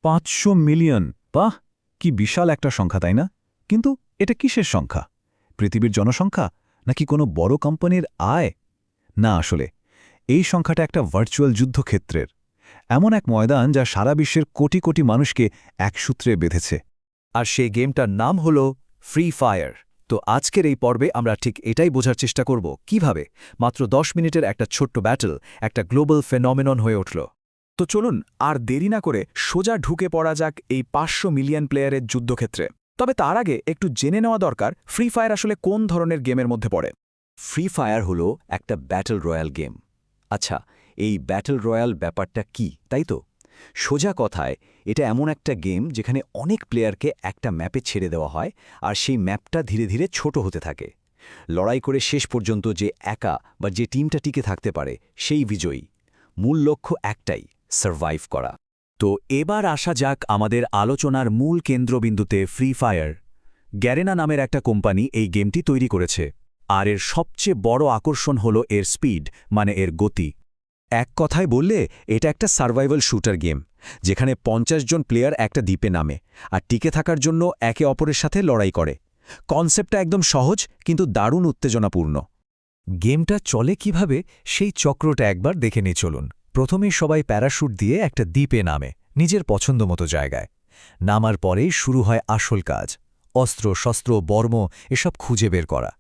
500 million, বাহ, কি বিশাল একটা সংখ্যা, তাই না? কিন্তু এটা কিসের সংখ্যা? পৃথিবীর জনসংখ্যা নাকি কোনো বড় কোম্পানির আয়? না, আসলে এই সংখ্যাটা একটা ভার্চুয়াল যুদ্ধক্ষেত্রের, এমন এক ময়দান যা সারা বিশ্বের কোটি কোটি মানুষকে এক সূত্রে বেঁধেছে। আর সেই গেমটার নাম হল ফ্রি ফায়ার। তো আজকের এই পর্বে আমরা ঠিক এটাই বোঝার চেষ্টা করব কিভাবে মাত্র 10 মিনিটের একটা ছোট্ট ব্যাটল একটা গ্লোবাল ফেনোমেনন হয়ে উঠল। তো চলুন আর দেরি না করে সোজা ঢুকে পড়া যাক এই 500 মিলিয়ন প্লেয়ারের যুদ্ধক্ষেত্রে। তবে তার আগে একটু জেনে নেওয়া দরকার ফ্রি ফায়ার আসলে কোন ধরনের গেমের মধ্যে পড়ে। ফ্রি ফায়ার হল একটা ব্যাটল রয়্যাল গেম। আচ্ছা, এই ব্যাটল রয়্যাল ব্যাপারটা কি, তাই তো? সোজা কথায় এটা এমন একটা গেম যেখানে অনেক প্লেয়ারকে একটা ম্যাপে ছেড়ে দেওয়া হয়, আর সেই ম্যাপটা ধীরে ধীরে ছোট হতে থাকে। লড়াই করে শেষ পর্যন্ত যে একা বা যে টিমটা টিকে থাকতে পারে সেই বিজয়ী। মূল লক্ষ্য একটাই, সারভাইভ করা। তো এবার আসা যাক আমাদের আলোচনার মূল কেন্দ্রবিন্দুতে। ফ্রি ফায়ার গ্যারেনা নামের একটা কোম্পানি এই গেমটি তৈরি করেছে, আর এর সবচেয়ে বড় আকর্ষণ হল এর স্পিড, মানে এর গতি। এক কথায় বললে এটা একটা সার্ভাইভাল শুটার গেম, যেখানে 50 জন প্লেয়ার একটা দ্বীপে নামে আর টিকে থাকার জন্য একে অপরের সাথে লড়াই করে। কনসেপ্টটা একদম সহজ কিন্তু দারুণ উত্তেজনাপূর্ণ। গেমটা চলে কিভাবে সেই চক্রটা একবার দেখে নিয়ে চলুন। প্রথমেই সবাই প্যারাশুট দিয়ে একটা দ্বীপে নামে, নিজের পছন্দমতো জায়গায়। নামার পরেই শুরু হয় আসল কাজ, অস্ত্র শস্ত্র বর্ম এসব খুঁজে বের করা।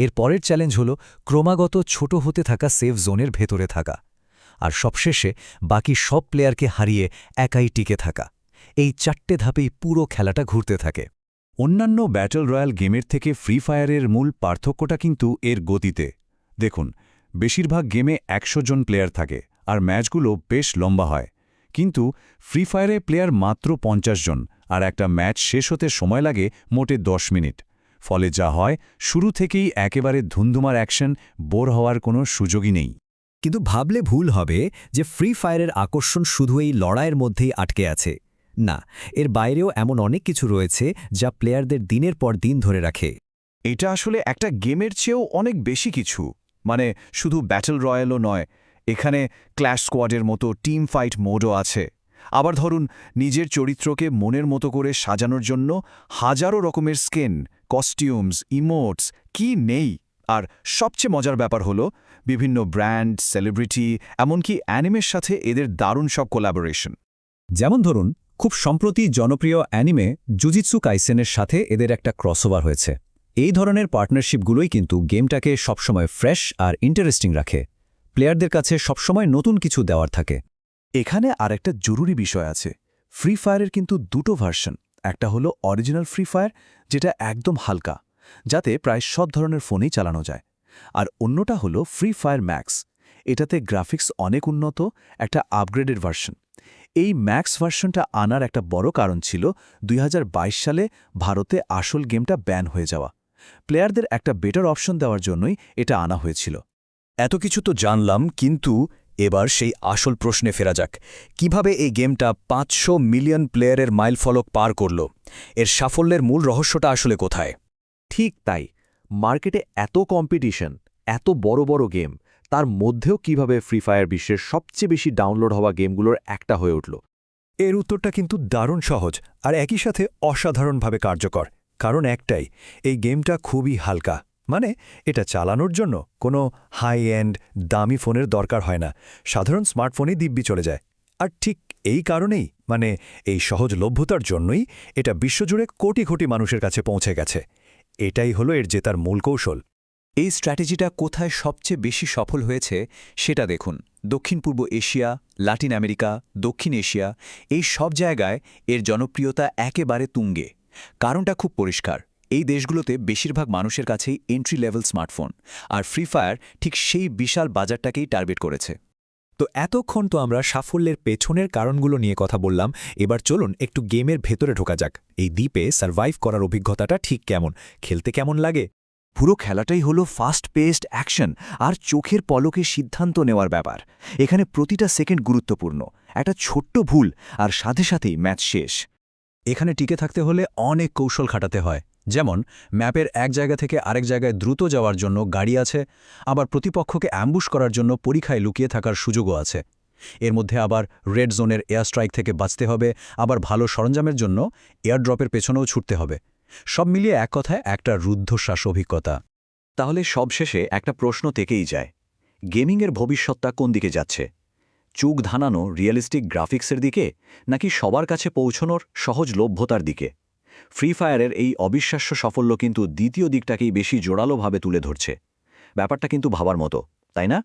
এর পরের চ্যালেঞ্জ হল ক্রমাগত ছোট হতে থাকা সেফ জোনের ভেতরে থাকা, আর সবশেষে বাকি সব প্লেয়ারকে হারিয়ে একাই টিকে থাকা। এই 4টে ধাপেই পুরো খেলাটা ঘুরতে থাকে। অন্যান্য ব্যাটল রয়্যাল গেমের থেকে ফ্রি ফায়ারের মূল পার্থক্যটা কিন্তু এর গতিতে। দেখুন, বেশিরভাগ গেমে 100 জন প্লেয়ার থাকে আর ম্যাচগুলো বেশ লম্বা হয়, কিন্তু ফ্রি ফায়ারে প্লেয়ার মাত্র 50 জন, আর একটা ম্যাচ শেষ হতে সময় লাগে মোটে 10 মিনিট। ফলে যা হয়, শুরু থেকেই একেবারে ধুন্ধুমার অ্যাকশন, বোর হওয়ার কোনো সুযোগই নেই। কিন্তু ভাবলে ভুল হবে যে ফ্রি ফায়ারের আকর্ষণ শুধু এই লড়াইয়ের মধ্যেই আটকে আছে। না, এর বাইরেও এমন অনেক কিছু রয়েছে যা প্লেয়ারদের দিনের পর দিন ধরে রাখে। এটা আসলে একটা গেমের চেয়েও অনেক বেশি কিছু, মানে শুধু ব্যাটল রয়্যালও নয়, এখানে ক্ল্যাশ স্কোয়াডের মতো টিম ফাইট মোডও আছে। আবার ধরুন, নিজের চরিত্রকে মনের মতো করে সাজানোর জন্য হাজারো রকমের স্কিন, কস্টিউমস, ইমোটস কি নেই। আর সবচেয়ে মজার ব্যাপার হলো বিভিন্ন ব্র্যান্ড, সেলিব্রিটি, এমনকি অ্যানিমের সাথে এদের দারুণ সব কোলাবোরেশন। যেমন ধরুন, খুব সম্প্রতি জনপ্রিয় অ্যানিমে জুজিৎসু কাইসেনের সাথে এদের একটা ক্রসওভার হয়েছে। এই ধরনের পার্টনারশিপগুলোই কিন্তু গেমটাকে সবসময় ফ্রেশ আর ইন্টারেস্টিং রাখে। প্লেয়ারদের কাছে সবসময় নতুন কিছু দেওয়ার থাকে। এখানে আরেকটা জরুরি বিষয় আছে, ফ্রি ফায়ারের কিন্তু দুটো ভার্সন। একটা হলো অরিজিনাল ফ্রি ফায়ার, যেটা একদম হালকা, যাতে প্রায় সব ধরনের ফোনেই চালানো যায়। আর অন্যটা হলো ফ্রি ফায়ার ম্যাক্স, এটাতে গ্রাফিক্স অনেক উন্নত, একটা আপগ্রেডেড ভার্সন। এই ম্যাক্স ভার্সনটা আনার একটা বড় কারণ ছিল 2022 সালে ভারতে আসল গেমটা ব্যান হয়ে যাওয়া। প্লেয়ারদের একটা বেটার অপশন দেওয়ার জন্যই এটা আনা হয়েছিল। এত কিছু তো জানলাম, কিন্তু এবার সেই আসল প্রশ্নে ফেরা যাক। কিভাবে এই গেমটা 500 মিলিয়ন প্লেয়ারের মাইলফলক পার করল? এর সাফল্যের মূল রহস্যটা আসলে কোথায়? ঠিক তাই, মার্কেটে এত কম্পিটিশন, এত বড় বড় গেম, তার মধ্যেও কিভাবে ফ্রি ফায়ার বিশ্বের সবচেয়ে বেশি ডাউনলোড হওয়া গেমগুলোর একটা হয়ে উঠল? এর উত্তরটা কিন্তু দারুণ সহজ আর একই সাথে অসাধারণভাবে কার্যকর। কারণ একটাই, এই গেমটা খুবই হালকা। মানে এটা চালানোর জন্য কোনো হাই এন্ড দামি ফোনের দরকার হয় না, সাধারণ স্মার্টফোনেই দিব্যি চলে যায়। আর ঠিক এই কারণেই, মানে এই সহজলভ্যতার জন্যই এটা বিশ্বজুড়ে কোটি কোটি মানুষের কাছে পৌঁছে গেছে। এটাই হলো এর জেতার মূল কৌশল। এই স্ট্র্যাটেজিটা কোথায় সবচেয়ে বেশি সফল হয়েছে সেটা দেখুন। দক্ষিণ পূর্ব এশিয়া, লাতিন আমেরিকা, দক্ষিণ এশিয়া, এই সব জায়গায় এর জনপ্রিয়তা একেবারে তুঙ্গে। কারণটা খুব পরিষ্কার, এই দেশগুলোতে বেশিরভাগ মানুষের কাছেই এন্ট্রি লেভেল স্মার্টফোন, আর ফ্রি ফায়ার ঠিক সেই বিশাল বাজারটাকেই টার্গেট করেছে। তো এতক্ষণ তো আমরা সাফল্যের পেছনের কারণগুলো নিয়ে কথা বললাম। এবার চলুন একটু গেমের ভেতরে ঢোকা যাক। এই দ্বীপে সার্ভাইভ করার অভিজ্ঞতাটা ঠিক কেমন, খেলতে কেমন লাগে? পুরো খেলাটাই হলো ফাস্ট পেসড অ্যাকশন আর চোখের পলকে সিদ্ধান্ত নেওয়ার ব্যাপার। এখানে প্রতিটা সেকেন্ড গুরুত্বপূর্ণ, একটা ছোট্ট ভুল আর সাথে সাথেই ম্যাচ শেষ। এখানে টিকে থাকতে হলে অনেক কৌশল খাটাতে হয়। যেমন ম্যাপের এক জায়গা থেকে আরেক জায়গায় দ্রুত যাওয়ার জন্য গাড়ি আছে, আবার প্রতিপক্ষকে অ্যাম্বুশ করার জন্য পরিখায় লুকিয়ে থাকার সুযোগও আছে। এর মধ্যে আবার রেড জোনের এয়ার স্ট্রাইক থেকে বাঁচতে হবে, আবার ভালো সরঞ্জামের জন্য এয়ার ড্রপের পেছনেও ছুটতে হবে। সব মিলিয়ে এক কথায় একটা রুদ্ধশ্বাস অভিজ্ঞতা। তাহলে সবশেষে একটা প্রশ্ন থেকেই যায়, গেমিংয়ের ভবিষ্যৎটা কোন দিকে যাচ্ছে? চোখ ধানানো রিয়েলিস্টিক গ্রাফিক্সের দিকে, নাকি সবার কাছে পৌঁছনোর সহজলভ্যতার দিকে? ফ্রি ফায়ারের এই অবিশ্বাস্য সাফল্য কিন্তু দ্বিতীয় দিকটাকেই বেশি জোরালোভাবে তুলে ধরছে। ব্যাপারটা কিন্তু ভাবার মতো, তাই না?